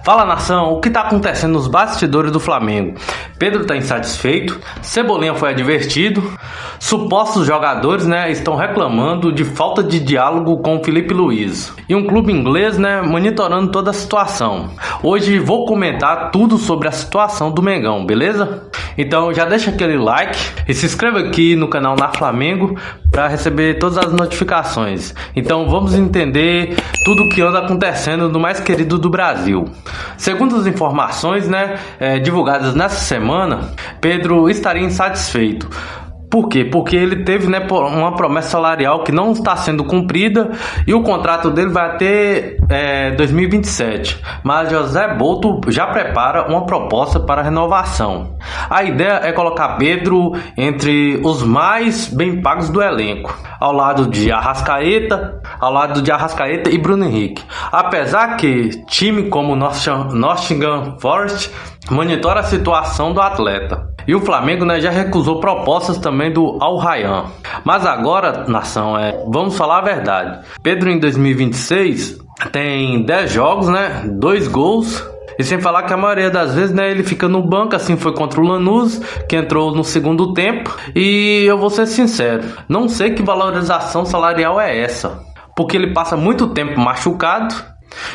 Fala, nação, o que está acontecendo nos bastidores do Flamengo? Pedro está insatisfeito, Cebolinha foi advertido, supostos jogadores estão reclamando de falta de diálogo com o Felipe Luiz e um clube inglês monitorando toda a situação. Hoje vou comentar tudo sobre a situação do Mengão, beleza? Então já deixa aquele like e se inscreva aqui no canal Na Flamengo para receber todas as notificações. Então vamos entender tudo o que anda acontecendo no mais querido do Brasil. Segundo as informações divulgadas nessa semana, Pedro estaria insatisfeito. Por quê? Porque ele teve uma promessa salarial que não está sendo cumprida e o contrato dele vai até 2027. Mas José Boto já prepara uma proposta para renovação. A ideia é colocar Pedro entre os mais bem pagos do elenco, ao lado de Arrascaeta e Bruno Henrique. Apesar que time como Nottingham Forest monitora a situação do atleta. E o Flamengo já recusou propostas também do Al Rayyan. Mas agora, nação, vamos falar a verdade. Pedro em 2026 tem 10 jogos, 2 gols. E sem falar que a maioria das vezes ele fica no banco, assim foi contra o Lanús, que entrou no segundo tempo. E eu vou ser sincero, não sei que valorização salarial é essa. Porque ele passa muito tempo machucado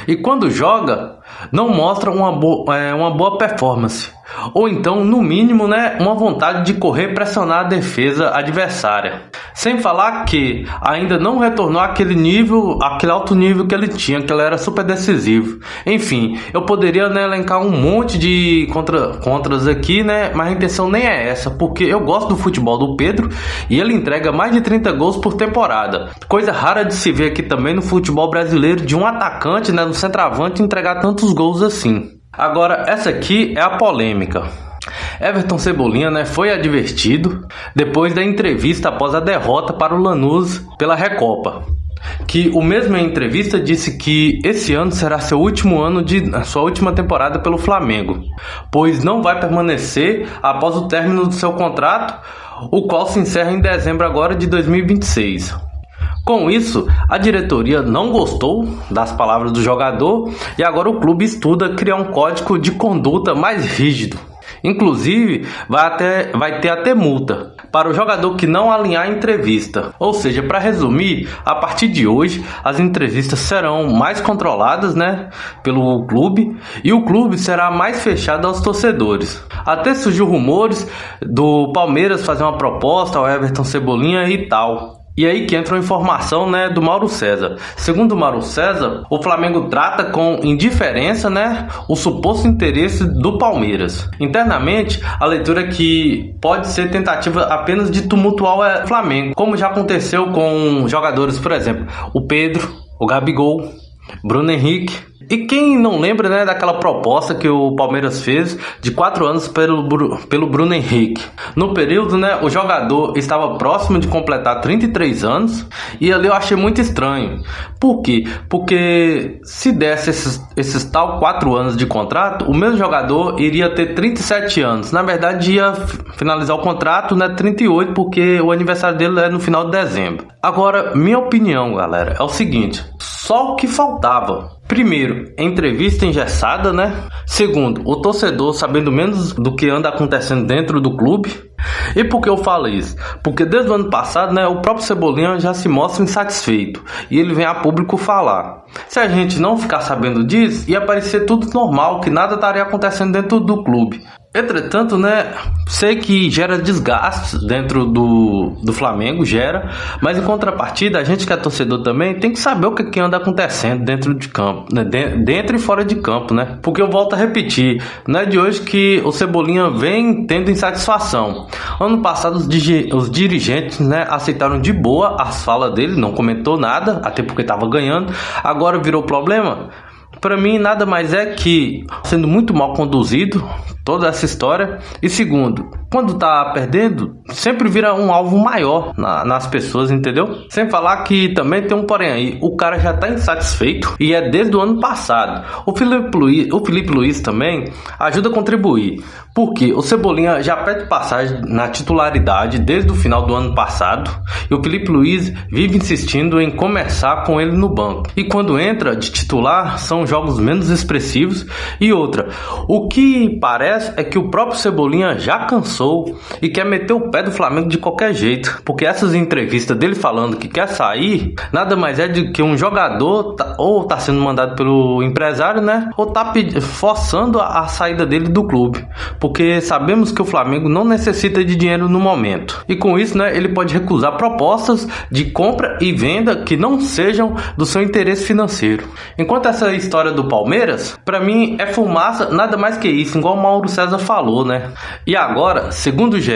e quando joga não mostra uma boa performance. Ou então, no mínimo, uma vontade de correr e pressionar a defesa adversária. Sem falar que ainda não retornou àquele alto nível que ele tinha, que ele era super decisivo. Enfim, eu poderia elencar um monte de contras aqui, mas a intenção nem é essa, porque eu gosto do futebol do Pedro e ele entrega mais de 30 gols por temporada. Coisa rara de se ver aqui também no futebol brasileiro, de um atacante, no centroavante, entregar tantos gols assim. Agora, essa aqui é a polêmica. Everton Cebolinha foi advertido depois da entrevista após a derrota para o Lanús pela Recopa. Que o mesmo em entrevista disse que esse ano será sua última temporada pelo Flamengo, pois não vai permanecer após o término do seu contrato, o qual se encerra em dezembro agora de 2026. Com isso, a diretoria não gostou das palavras do jogador e agora o clube estuda criar um código de conduta mais rígido. Inclusive, vai ter até multa para o jogador que não alinhar a entrevista. Ou seja, para resumir, a partir de hoje, as entrevistas serão mais controladas pelo clube e o clube será mais fechado aos torcedores. Até surgiu rumores do Palmeiras fazer uma proposta ao Everton Cebolinha e tal. E aí que entra a informação do Mauro César. Segundo o Mauro César, o Flamengo trata com indiferença o suposto interesse do Palmeiras. Internamente, a leitura é que pode ser tentativa apenas de tumultuar o Flamengo, como já aconteceu com jogadores, por exemplo, o Pedro, o Gabigol, Bruno Henrique. E quem não lembra daquela proposta que o Palmeiras fez de 4 anos pelo Bruno Henrique? No período, o jogador estava próximo de completar 33 anos e ali eu achei muito estranho. Por quê? Porque se desse esses tal 4 anos de contrato, o mesmo jogador iria ter 37 anos. Na verdade, ia finalizar o contrato 38, porque o aniversário dele é no final de dezembro. Agora, minha opinião, galera, é o seguinte: só o que faltava. Primeiro, entrevista engessada, Segundo, o torcedor sabendo menos do que anda acontecendo dentro do clube. E por que eu falo isso? Porque desde o ano passado, o próprio Cebolinha já se mostra insatisfeito e ele vem a público falar. Se a gente não ficar sabendo disso, ia parecer tudo normal, que nada estaria acontecendo dentro do clube. Entretanto, sei que gera desgaste dentro do Flamengo, mas em contrapartida, a gente que é torcedor também tem que saber o que anda acontecendo dentro de campo, dentro e fora de campo, Porque eu volto a repetir, não é de hoje que o Cebolinha vem tendo insatisfação. Ano passado os dirigentes aceitaram de boa as falas dele, não comentou nada, até porque estava ganhando. Agora virou problema? Para mim, nada mais é que sendo muito mal conduzido toda essa história. E segundo, quando tá perdendo, sempre vira um alvo maior nas pessoas, entendeu? Sem falar que também tem um porém aí, o cara já tá insatisfeito e é desde o ano passado. O Felipe Luiz também ajuda a contribuir, porque o Cebolinha já pede passagem na titularidade desde o final do ano passado e o Felipe Luiz vive insistindo em começar com ele no banco. E quando entra de titular, são jogos menos expressivos. E outra, o que parece é que o próprio Cebolinha já cansou e quer meter o pé do Flamengo de qualquer jeito, porque essas entrevistas dele falando que quer sair, nada mais é de que um jogador ou tá sendo mandado pelo empresário, né, ou tá forçando a saída dele do clube, porque sabemos que o Flamengo não necessita de dinheiro no momento, e com isso, né, ele pode recusar propostas de compra e venda que não sejam do seu interesse financeiro. Enquanto essa história do Palmeiras, pra mim é fumaça, nada mais que isso, igual o Mauro César falou, né? E agora, segundo o GE,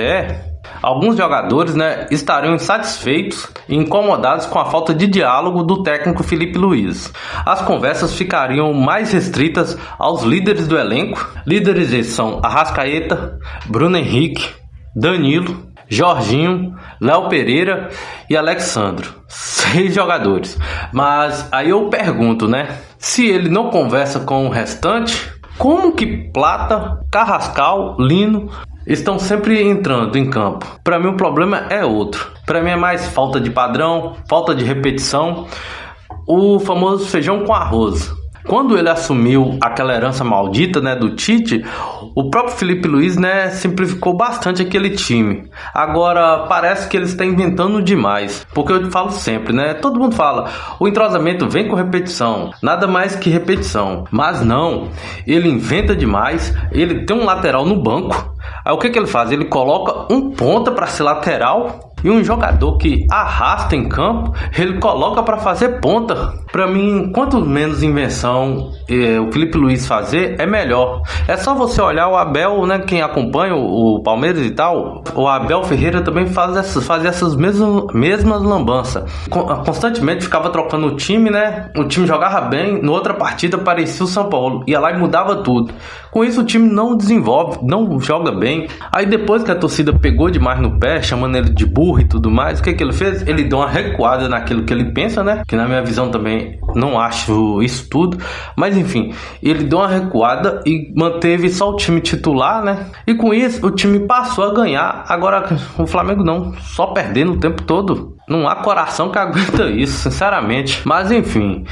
alguns jogadores, né, estariam insatisfeitos e incomodados com a falta de diálogo do técnico Felipe Luiz. As conversas ficariam mais restritas aos líderes do elenco. Líderes esses são Arrascaeta, Bruno Henrique, Danilo, Jorginho, Léo Pereira e Alexandro. 6 jogadores. Mas aí eu pergunto, né? Se ele não conversa com o restante, como que Plata, Carrascal, Lino estão sempre entrando em campo? Para mim o problema é outro. Para mim é mais falta de padrão, falta de repetição, o famoso feijão com arroz. Quando ele assumiu aquela herança maldita, né, do Tite, o próprio Felipe Luiz, né, simplificou bastante aquele time. Agora parece que ele está inventando demais, porque eu falo sempre, né, todo mundo fala, o entrosamento vem com repetição, nada mais que repetição. Mas não, ele inventa demais, ele tem um lateral no banco. Aí o que ele faz? Ele coloca um ponta para ser lateral e um jogador que arrasta em campo, ele coloca para fazer ponta. Para mim, quanto menos invenção o Felipe Luiz fazer, é melhor. É só você olhar o Abel, né, quem acompanha o Palmeiras e tal, o Abel Ferreira também fazia essas mesmas lambanças. Constantemente ficava trocando o time, né? O time jogava bem, na outra partida parecia o São Paulo, ia lá e mudava tudo. Com isso o time não desenvolve, não joga bem. Aí depois que a torcida pegou demais no pé, chamando ele de burro e tudo mais, o que ele fez? Ele deu uma recuada naquilo que ele pensa, né? Que na minha visão também não acho isso tudo, mas enfim, ele deu uma recuada e manteve só o time titular, né? E com isso o time passou a ganhar. Agora o Flamengo não, só perdendo o tempo todo. Não há coração que aguenta isso, sinceramente. Mas enfim,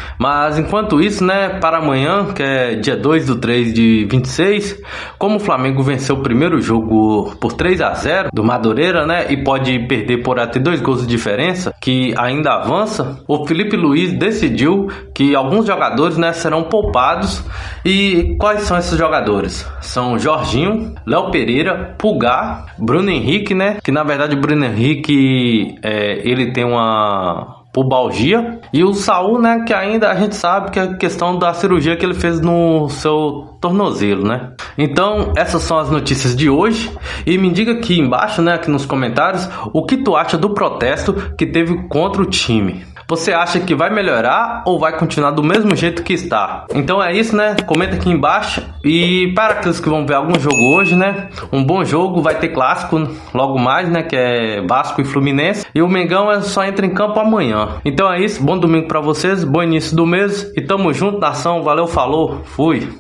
enquanto isso, né, para amanhã, que é dia 2/3/26, como o Flamengo venceu o primeiro jogo por 3-0 do Madureira, né, e pode perder por até 2 gols de diferença, que ainda avança, o Felipe Luiz decidiu que alguns jogadores, né, serão poupados. E quais são esses jogadores? São Jorginho, Léo Pereira, Pulgar, Bruno Henrique, né, que na verdade o Bruno Henrique ele tem uma pubalgia, e o Saul, né, que ainda a gente sabe que é a questão da cirurgia que ele fez no seu tornozelo, né? Então essas são as notícias de hoje, e me diga aqui embaixo, né, aqui nos comentários, o que tu acha do protesto que teve contra o time. Você acha que vai melhorar ou vai continuar do mesmo jeito que está? Então é isso, né? Comenta aqui embaixo. E para aqueles que vão ver algum jogo hoje, né? Um bom jogo, vai ter clássico logo mais, né? Que é Vasco e Fluminense. E o Mengão só entra em campo amanhã. Então é isso, bom domingo para vocês, bom início do mês. E tamo junto, nação. Valeu, falou, fui!